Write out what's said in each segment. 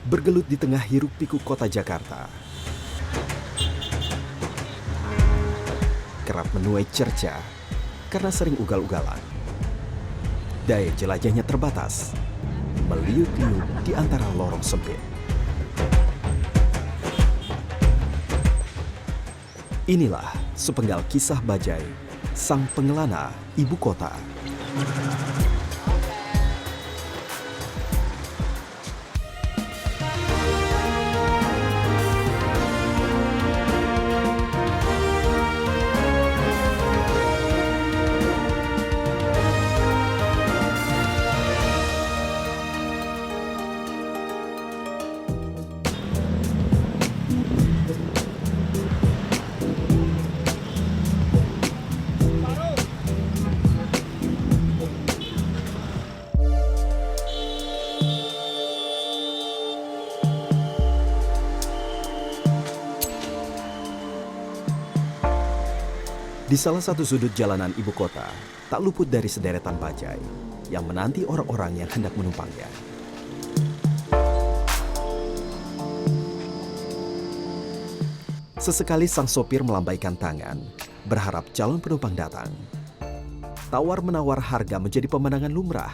Bergelut di tengah hiruk-pikuk kota Jakarta, kerap menuai cerca karena sering ugal-ugalan. Daya jelajahnya terbatas, meliuk-liuk di antara lorong sempit. Inilah sepenggal kisah Bajai, sang pengelana ibu kota. Di salah satu sudut jalanan ibu kota, tak luput dari sederetan bajai yang menanti orang-orang yang hendak menumpangnya. Sesekali sang sopir melambaikan tangan, berharap calon penumpang datang. Tawar-menawar harga menjadi pemandangan lumrah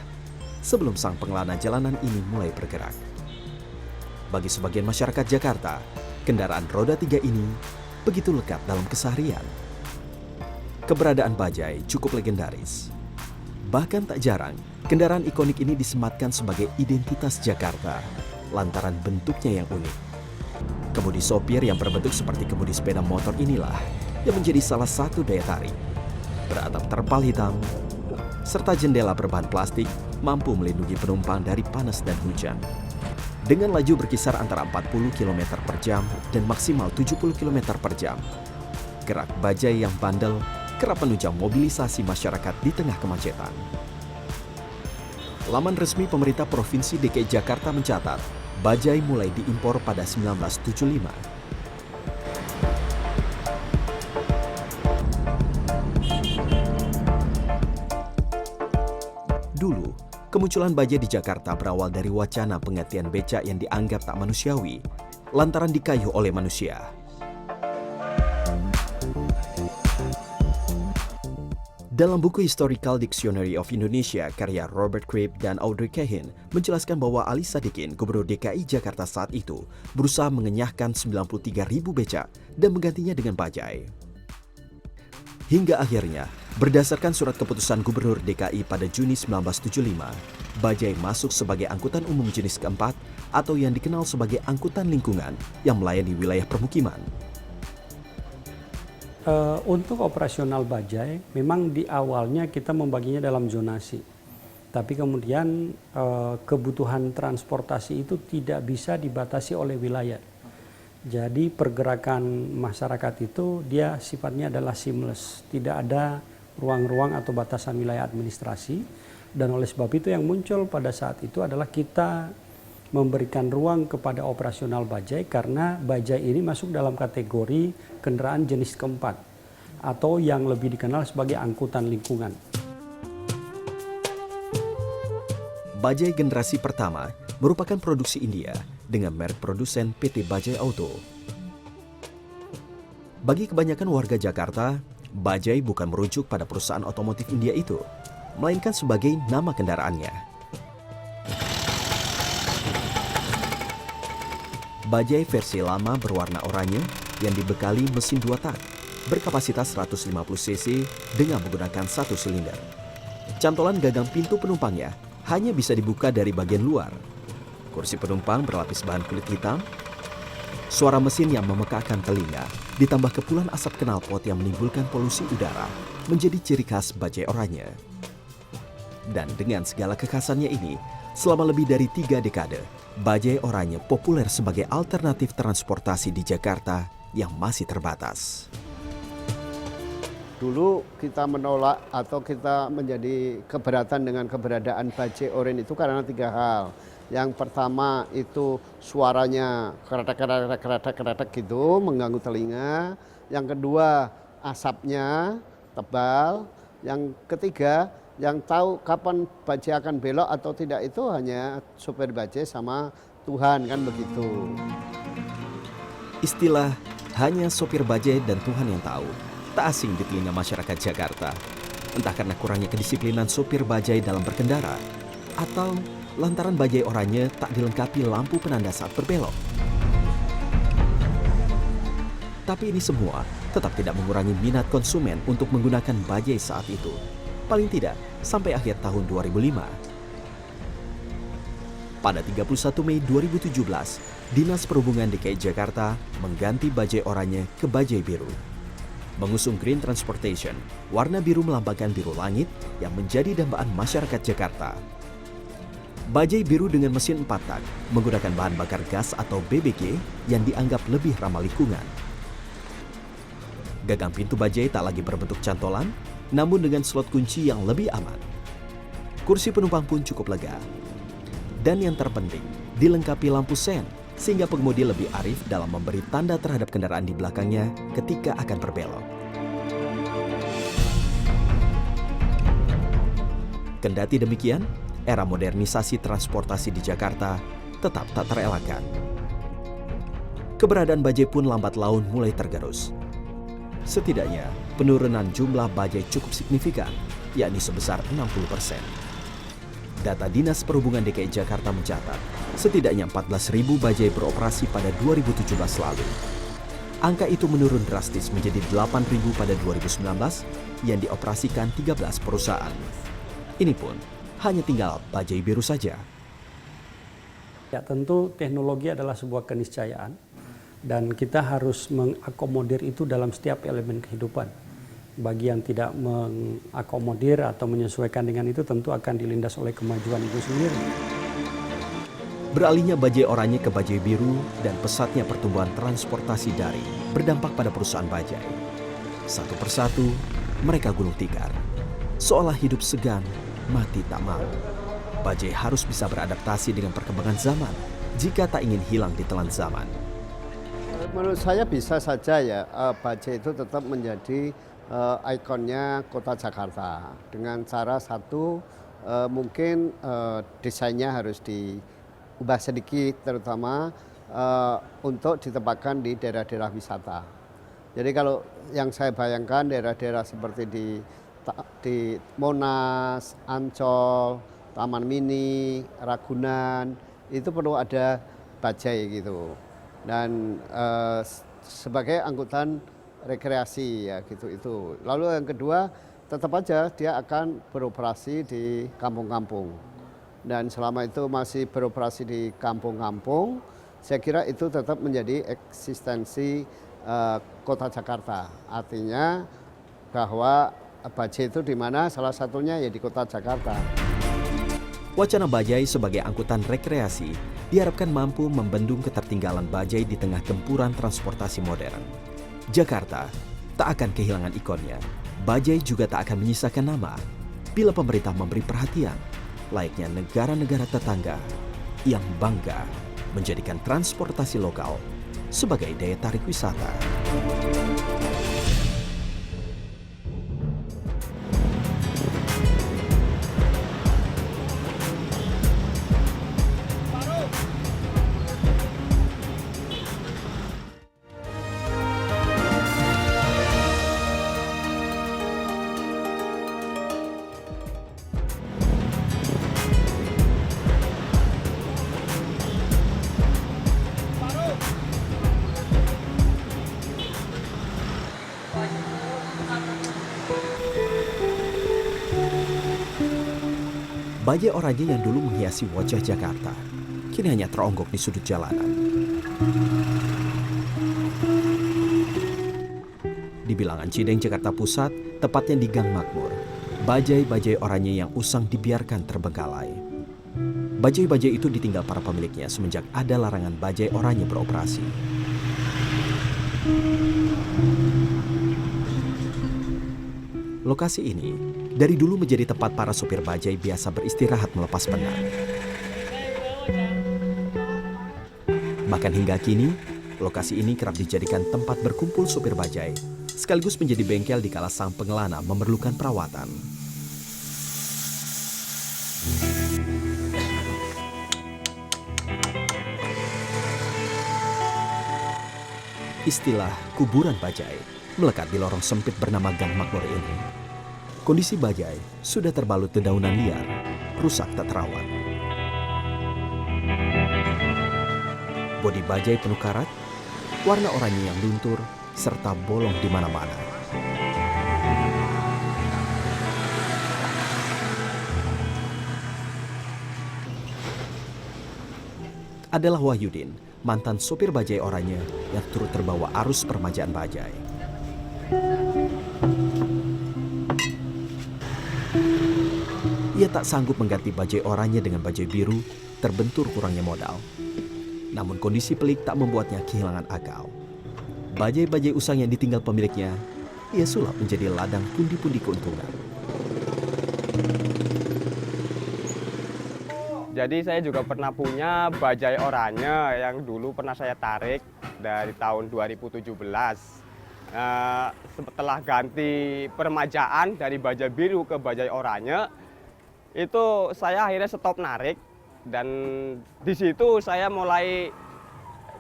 sebelum sang pengelana jalanan ini mulai bergerak. Bagi sebagian masyarakat Jakarta, kendaraan roda 3 ini begitu lekat dalam keseharian. Keberadaan bajai cukup legendaris. Bahkan tak jarang, kendaraan ikonik ini disematkan sebagai identitas Jakarta lantaran bentuknya yang unik. Kemudi sopir yang berbentuk seperti kemudi sepeda motor inilah yang menjadi salah satu daya tarik. Beratap terpal hitam, serta jendela berbahan plastik mampu melindungi penumpang dari panas dan hujan. Dengan laju berkisar antara 40 km per jam dan maksimal 70 km per jam, gerak bajai yang bandel kerap menunjang mobilisasi masyarakat di tengah kemacetan. Laman resmi pemerintah Provinsi DKI Jakarta mencatat, bajai mulai diimpor pada 1975. Dulu, kemunculan bajai di Jakarta berawal dari wacana penggantian becak yang dianggap tak manusiawi, lantaran dikayuh oleh manusia. Dalam buku Historical Dictionary of Indonesia karya Robert Cribb dan Audrey Cahin menjelaskan bahwa Ali Sadikin, Gubernur DKI Jakarta saat itu, berusaha mengenyahkan 93.000 becak dan menggantinya dengan bajai. Hingga akhirnya, berdasarkan surat keputusan Gubernur DKI pada Juni 1975, bajai masuk sebagai angkutan umum jenis keempat atau yang dikenal sebagai angkutan lingkungan yang melayani wilayah permukiman. Untuk operasional bajai, memang di awalnya kita membaginya dalam zonasi. Tapi kemudian kebutuhan transportasi itu tidak bisa dibatasi oleh wilayah. Jadi pergerakan masyarakat itu dia sifatnya adalah seamless. Tidak ada ruang-ruang atau batasan wilayah administrasi. Dan oleh sebab itu yang muncul pada saat itu adalah kita memberikan ruang kepada operasional bajai karena bajai ini masuk dalam kategori kendaraan jenis keempat atau yang lebih dikenal sebagai angkutan lingkungan. Bajai generasi pertama merupakan produksi India dengan merek produsen PT Bajai Auto. Bagi kebanyakan warga Jakarta, bajai bukan merujuk pada perusahaan otomotif India itu, melainkan sebagai nama kendaraannya. Bajai versi lama berwarna oranye yang dibekali mesin 2 tak berkapasitas 150 cc dengan menggunakan 1 silinder. Cantolan gagang pintu penumpangnya hanya bisa dibuka dari bagian luar. Kursi penumpang berlapis bahan kulit hitam. Suara mesin yang memekakkan telinga ditambah kepulan asap knalpot yang menimbulkan polusi udara menjadi ciri khas bajai oranye. Dan dengan segala kekhasannya ini, selama lebih dari 3 dekade, bajai oranye populer sebagai alternatif transportasi di Jakarta yang masih terbatas. Dulu kita menolak atau kita menjadi keberatan dengan keberadaan bajai oranye itu karena 3 hal. Yang pertama itu suaranya keretek gitu, mengganggu telinga. Yang kedua asapnya tebal. Yang ketiga, yang tahu kapan bajai akan belok atau tidak itu hanya supir bajai sama Tuhan, kan begitu. Istilah hanya sopir bajai dan Tuhan yang tahu tak asing di telinga masyarakat Jakarta. Entah karena kurangnya kedisiplinan sopir bajai dalam berkendara, atau lantaran bajai oranye tak dilengkapi lampu penanda saat berbelok. Tapi ini semua tetap tidak mengurangi minat konsumen untuk menggunakan bajai saat itu. Paling tidak sampai akhir tahun 2005. Pada 31 Mei 2017, Dinas Perhubungan DKI Jakarta mengganti bajai oranye ke bajai biru. Mengusung Green Transportation, warna biru melambangkan biru langit yang menjadi dambaan masyarakat Jakarta. Bajai biru dengan mesin 4 tak menggunakan bahan bakar gas atau BBG yang dianggap lebih ramah lingkungan. Gagang pintu bajai tak lagi berbentuk cantolan, namun dengan slot kunci yang lebih aman. Kursi penumpang pun cukup lega. Dan yang terpenting, dilengkapi lampu sen, sehingga pengemudi lebih arif dalam memberi tanda terhadap kendaraan di belakangnya ketika akan berbelok. Kendati demikian, era modernisasi transportasi di Jakarta tetap tak terelakkan. Keberadaan bajai pun lambat laun mulai tergerus. Setidaknya, penurunan jumlah bajai cukup signifikan, yakni sebesar 60%. Data Dinas Perhubungan DKI Jakarta mencatat, setidaknya 14.000 bajai beroperasi pada 2017 lalu. Angka itu menurun drastis menjadi 8.000 pada 2019 yang dioperasikan 13 perusahaan. Ini pun hanya tinggal bajai biru saja. Ya, tentu teknologi adalah sebuah keniscayaan dan kita harus mengakomodir itu dalam setiap elemen kehidupan. Bagi yang tidak mengakomodir atau menyesuaikan dengan itu tentu akan dilindas oleh kemajuan itu sendiri. Beralihnya bajai oranye ke bajai biru dan pesatnya pertumbuhan transportasi daring berdampak pada perusahaan bajai. Satu persatu, mereka gulung tikar. Seolah hidup segan, mati tak mau. Bajai harus bisa beradaptasi dengan perkembangan zaman jika tak ingin hilang di telan zaman. Menurut saya bisa saja ya, bajai itu tetap menjadi ikonnya kota Jakarta. Dengan cara satu, mungkin desainnya harus diubah sedikit, terutama untuk ditempatkan di daerah-daerah wisata. Jadi kalau yang saya bayangkan daerah-daerah seperti di Monas, Ancol, Taman Mini, Ragunan, itu perlu ada bajai gitu. Dan sebagai angkutan rekreasi ya gitu itu. Lalu yang kedua, tetap aja dia akan beroperasi di kampung-kampung. Dan selama itu masih beroperasi di kampung-kampung, saya kira itu tetap menjadi eksistensi kota Jakarta. Artinya bahwa bajai itu di mana, salah satunya ya di kota Jakarta. Wacana bajai sebagai angkutan rekreasi diharapkan mampu membendung ketertinggalan bajai di tengah gempuran transportasi modern. Jakarta tak akan kehilangan ikonnya. Bajai juga tak akan menyisakan nama bila pemerintah memberi perhatian, layaknya negara-negara tetangga yang bangga menjadikan transportasi lokal sebagai daya tarik wisata. Bajai oranye yang dulu menghiasi wajah Jakarta, kini hanya teronggok di sudut jalanan. Di bilangan Cideng, Jakarta Pusat, tepatnya di Gang Makmur, bajai-bajai oranye yang usang dibiarkan terbengkalai. Bajai-bajai itu ditinggal para pemiliknya semenjak ada larangan bajai oranye beroperasi. Lokasi ini dari dulu menjadi tempat para sopir bajai biasa beristirahat melepas penat. Bahkan hingga kini, lokasi ini kerap dijadikan tempat berkumpul sopir bajai, sekaligus menjadi bengkel dikala sang pengelana memerlukan perawatan. Istilah kuburan bajai melekat di lorong sempit bernama Gang Makmur ini. Kondisi bajai sudah terbalut dedaunan liar, rusak tak terawat. Bodi bajai penuh karat, warna oranye yang luntur, serta bolong di mana-mana. Adalah Wahyudin, mantan sopir bajai oranye yang turut terbawa arus permajaan bajai. Ia tak sanggup mengganti bajai oranye dengan bajai biru, terbentur kurangnya modal. Namun kondisi pelik tak membuatnya kehilangan akal. Bajai-bajai usang yang ditinggal pemiliknya, ia sulap menjadi ladang pundi-pundi keuntungan. Jadi saya juga pernah punya bajai oranye yang dulu pernah saya tarik dari tahun 2017. Setelah ganti permajaan dari bajai biru ke bajai oranye, itu saya akhirnya stop narik dan di situ saya mulai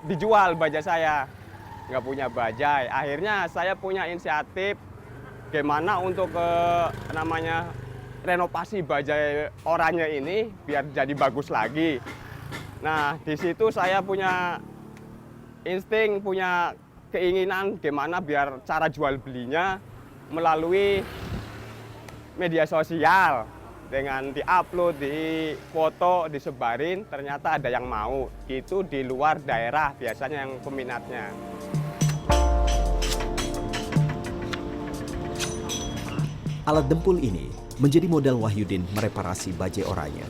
dijual bajai saya. Nggak punya bajai. Akhirnya saya punya inisiatif gimana untuk renovasi bajai oranye ini biar jadi bagus lagi. Nah, di situ saya punya insting, punya keinginan gimana biar cara jual belinya melalui media sosial. Dengan di-upload, di-foto, disebarin, ternyata ada yang mau. Itu di luar daerah biasanya yang peminatnya. Alat dempul ini menjadi modal Wahyudin mereparasi bajai oranye.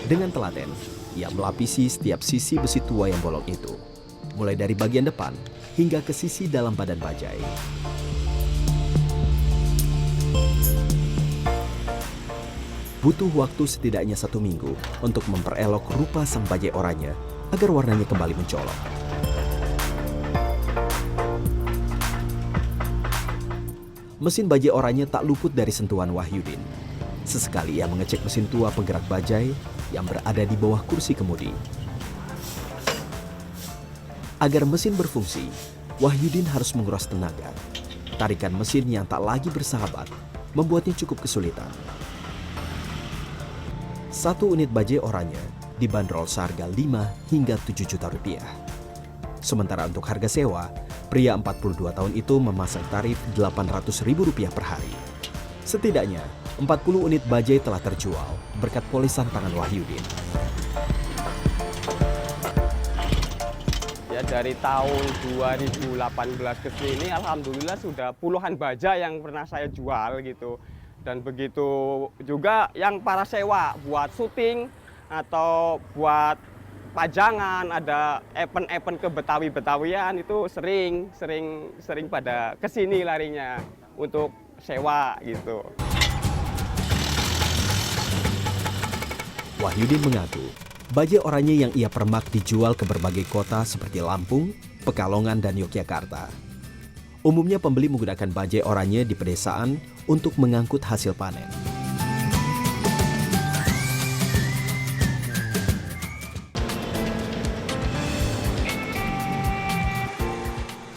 Dengan telaten, ia melapisi setiap sisi besi tua yang bolong itu, mulai dari bagian depan hingga ke sisi dalam badan bajai. Butuh waktu setidaknya 1 minggu untuk memperelok rupa sang bajai oranye agar warnanya kembali mencolok. Mesin bajai oranye tak luput dari sentuhan Wahyudin. Sesekali ia mengecek mesin tua penggerak bajai yang berada di bawah kursi kemudi. Agar mesin berfungsi, Wahyudin harus menguras tenaga. Tarikan mesin yang tak lagi bersahabat membuatnya cukup kesulitan. 1 unit bajai oranye dibanderol seharga 5 hingga 7 juta rupiah. Sementara untuk harga sewa, pria 42 tahun itu memasang tarif Rp800.000 per hari. Setidaknya 40 unit bajai telah terjual berkat polisan tangan Wahyudin. Ya dari tahun 2018 ke sini alhamdulillah sudah puluhan bajai yang pernah saya jual gitu. Dan begitu juga yang para sewa buat syuting atau buat pajangan, ada event-event ke Betawi-Betawian itu sering pada kesini larinya untuk sewa gitu. Wahyudin mengaku, bajai oranye yang ia permak dijual ke berbagai kota seperti Lampung, Pekalongan, dan Yogyakarta. Umumnya pembeli menggunakan bajai oranye di pedesaan untuk mengangkut hasil panen.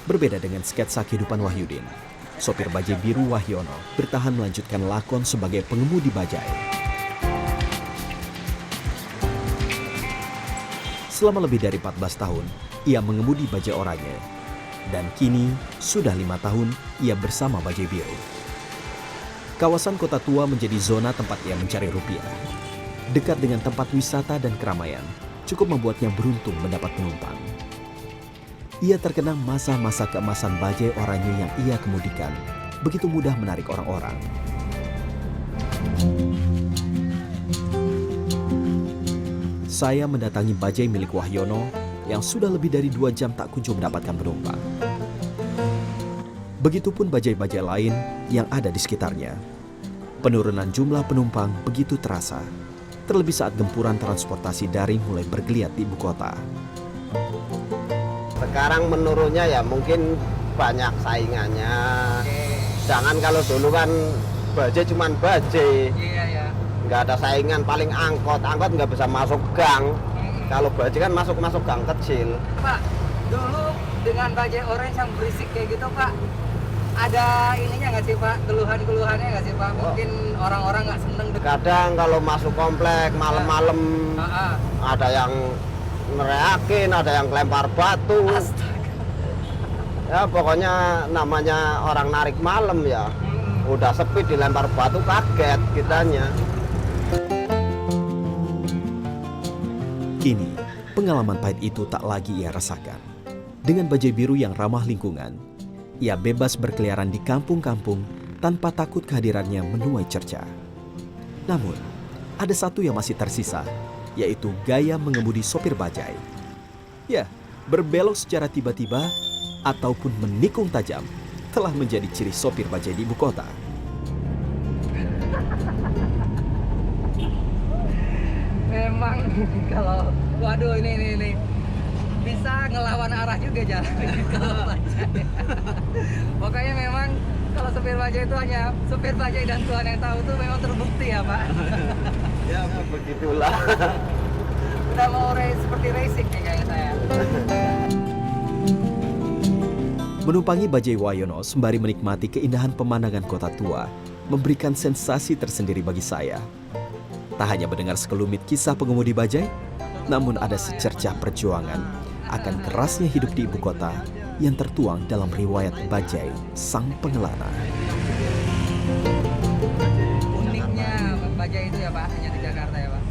Berbeda dengan sketsa kehidupan Wahyudin, sopir bajai biru Wahyono bertahan melanjutkan lakon sebagai pengemudi bajai. Selama lebih dari 14 tahun, ia mengemudi bajai oranye. Dan kini, sudah 5 tahun ia bersama bajai biru. Kawasan Kota Tua menjadi zona tempat ia mencari rupiah. Dekat dengan tempat wisata dan keramaian, cukup membuatnya beruntung mendapat penumpang. Ia terkenang masa-masa keemasan bajai oranye yang ia kemudikan, begitu mudah menarik orang-orang. Saya mendatangi bajai milik Wahyono yang sudah lebih dari 2 jam tak kunjung mendapatkan penumpang. Begitupun bajai-bajai lain yang ada di sekitarnya. Penurunan jumlah penumpang begitu terasa, terlebih saat gempuran transportasi daring mulai bergeliat di ibu kota. Sekarang menurunnya ya mungkin banyak saingannya. Jangan kalau dulu kan bajai cuman bajai. Nggak ada saingan, paling angkot nggak bisa masuk gang. Kalau bajai kan masuk gang kecil. Pak, dulu dengan bajai orange yang berisik kayak gitu Pak, ada ininya nggak sih Pak, keluhan-keluhannya nggak sih Pak? Mungkin orang-orang nggak seneng. Kadang kalau masuk komplek malam-malam ada yang neriakin, ada yang lempar batu. Astaga. Ya pokoknya namanya orang narik malam ya. Udah sepi dilempar batu kaget kitanya. Kini, pengalaman pahit itu tak lagi ia rasakan. Dengan bajai biru yang ramah lingkungan, ia bebas berkeliaran di kampung-kampung tanpa takut kehadirannya menuai cerca. Namun, ada satu yang masih tersisa, yaitu gaya mengemudi sopir bajai. Ya, berbelok secara tiba-tiba ataupun menikung tajam telah menjadi ciri sopir bajai di ibu kota. Memang kalau, waduh ini bisa ngelawan arah juga jalan kalau bajai. Pokoknya memang kalau supir bajai itu hanya supir bajai dan Tuhan yang tahu tuh memang terbukti ya Pak. Ya begitulah. Udah mau seperti racing nih kayak saya. Menumpangi bajai Wayono sembari menikmati keindahan pemandangan kota tua memberikan sensasi tersendiri bagi saya. Tak hanya mendengar sekelumit kisah pengemudi bajai, namun ada secercah perjuangan akan kerasnya hidup di ibu kota yang tertuang dalam riwayat bajai sang pengelana. Uniknya bajai itu ya Pak, hanya di Jakarta ya Pak.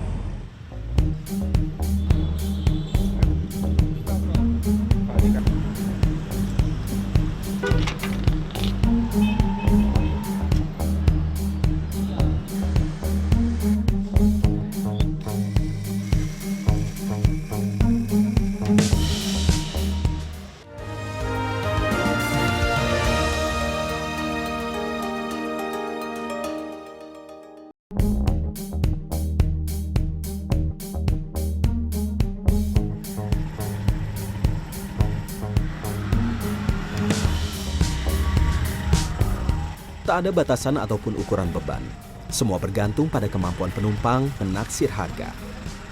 Tak ada batasan ataupun ukuran beban. Semua bergantung pada kemampuan penumpang menaksir harga.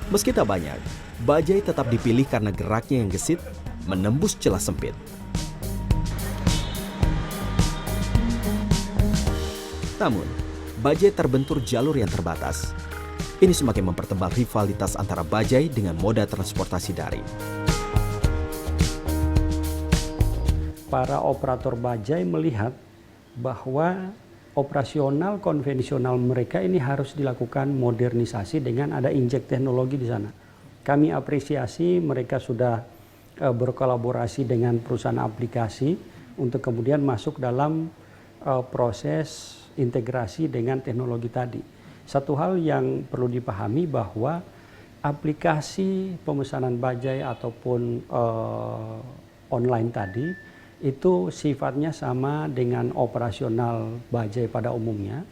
Meski tak banyak, bajai tetap dipilih karena geraknya yang gesit menembus celah sempit. Namun, bajai terbentur jalur yang terbatas. Ini semakin mempertebal rivalitas antara bajai dengan moda transportasi daring. Para operator bajai melihat bahwa operasional konvensional mereka ini harus dilakukan modernisasi dengan ada injek teknologi di sana. Kami apresiasi mereka sudah berkolaborasi dengan perusahaan aplikasi untuk kemudian masuk dalam proses integrasi dengan teknologi tadi. Satu hal yang perlu dipahami bahwa aplikasi pemesanan bajai ataupun online tadi itu sifatnya sama dengan operasional bajai pada umumnya,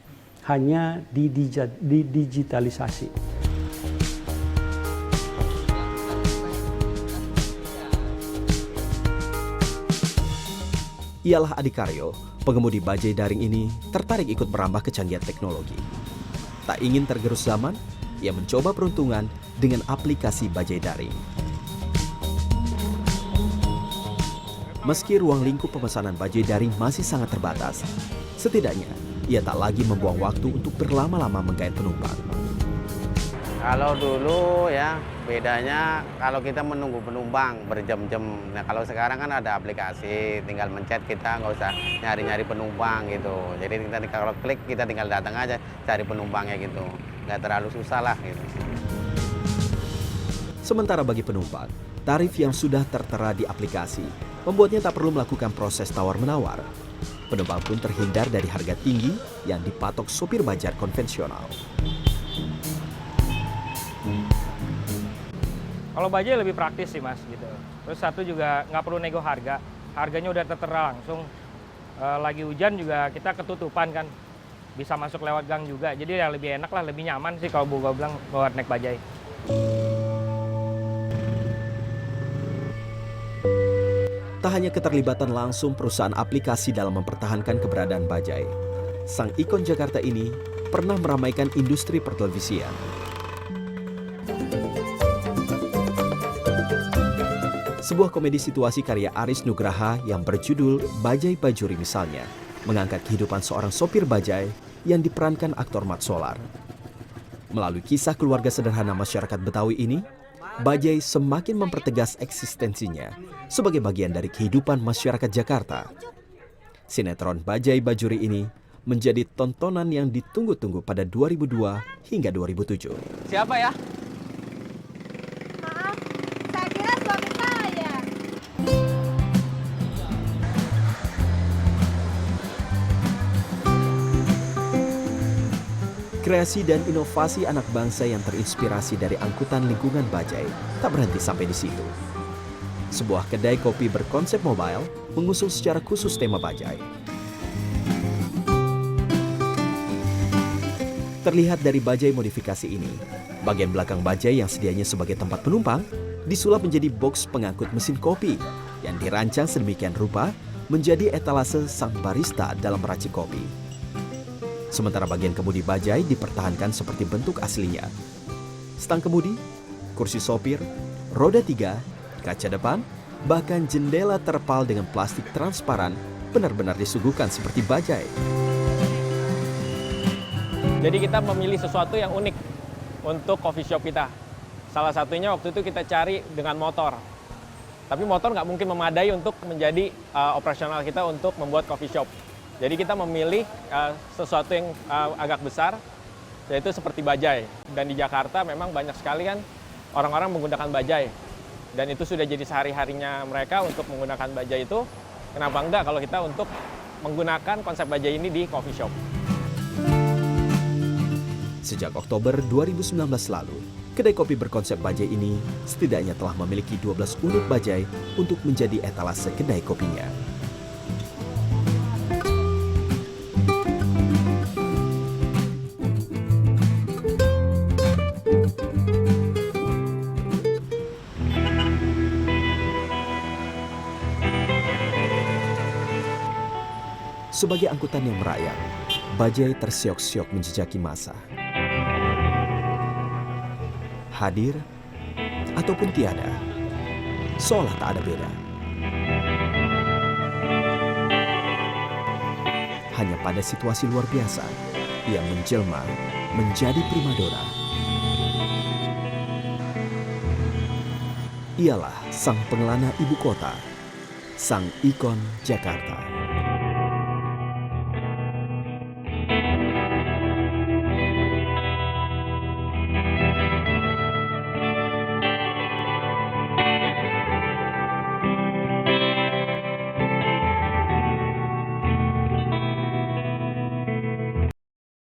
hanya didigitalisasi. Ialah Adi Karyo, pengemudi bajai daring ini tertarik ikut merambah kecanggihan teknologi. Tak ingin tergerus zaman, ia mencoba peruntungan dengan aplikasi bajai daring. Meski ruang lingkup pemesanan bajai daring masih sangat terbatas, setidaknya ia tak lagi membuang waktu untuk berlama-lama menggait penumpang. Kalau dulu ya bedanya kalau kita menunggu penumpang berjam-jam. Nah kalau sekarang kan ada aplikasi, tinggal mencet kita nggak usah nyari-nyari penumpang gitu. Jadi kita kalau klik kita tinggal datang aja cari penumpangnya gitu, nggak terlalu susah lah gitu. Sementara bagi penumpang, tarif yang sudah tertera di aplikasi membuatnya tak perlu melakukan proses tawar-menawar. Penumpang pun terhindar dari harga tinggi yang dipatok sopir bajar konvensional. Kalau bajai lebih praktis sih mas gitu. Terus satu juga nggak perlu nego harga, harganya udah tertera langsung. Lagi hujan juga kita ketutupan kan, bisa masuk lewat gang juga. Jadi ya lebih enak lah, lebih nyaman sih kalau gue bilang buat naik bajai. Tak hanya keterlibatan langsung perusahaan aplikasi dalam mempertahankan keberadaan bajai, sang ikon Jakarta ini pernah meramaikan industri pertelevisian. Sebuah komedi situasi karya Aris Nugraha yang berjudul Bajai Bajuri misalnya, mengangkat kehidupan seorang sopir bajai yang diperankan aktor Mat Solar. Melalui kisah keluarga sederhana masyarakat Betawi ini, bajai semakin mempertegas eksistensinya sebagai bagian dari kehidupan masyarakat Jakarta. Sinetron Bajai Bajuri ini menjadi tontonan yang ditunggu-tunggu pada 2002 hingga 2007. Siapa ya? Maaf, saya kira suami saya. Kreasi dan inovasi anak bangsa yang terinspirasi dari angkutan lingkungan bajai tak berhenti sampai di situ. Sebuah kedai kopi berkonsep mobile mengusung secara khusus tema bajai. Terlihat dari bajai modifikasi ini, bagian belakang bajai yang sedianya sebagai tempat penumpang disulap menjadi box pengangkut mesin kopi yang dirancang sedemikian rupa menjadi etalase sang barista dalam meracik kopi. Sementara bagian kemudi bajai dipertahankan seperti bentuk aslinya. Stang kemudi, kursi sopir, roda 3, kaca depan, bahkan jendela terpal dengan plastik transparan benar-benar disuguhkan seperti bajai. Jadi kita memilih sesuatu yang unik untuk coffee shop kita. Salah satunya waktu itu kita cari dengan motor. Tapi motor nggak mungkin memadai untuk menjadi operasional kita untuk membuat coffee shop. Jadi kita memilih sesuatu yang agak besar, yaitu seperti bajai. Dan di Jakarta memang banyak sekali kan orang-orang menggunakan bajai. Dan itu sudah jadi sehari-harinya mereka untuk menggunakan bajai itu. Kenapa enggak kalau kita untuk menggunakan konsep bajai ini di coffee shop. Sejak Oktober 2019 lalu, kedai kopi berkonsep bajai ini setidaknya telah memiliki 12 unit bajai untuk menjadi etalase kedai kopinya. Sebagai angkutan yang merayap, bajai tersiok-siok menjejaki masa. Hadir ataupun tiada, seolah tak ada beda. Hanya pada situasi luar biasa, ia menjelma menjadi primadona. Ialah sang pengelana ibu kota, sang ikon Jakarta.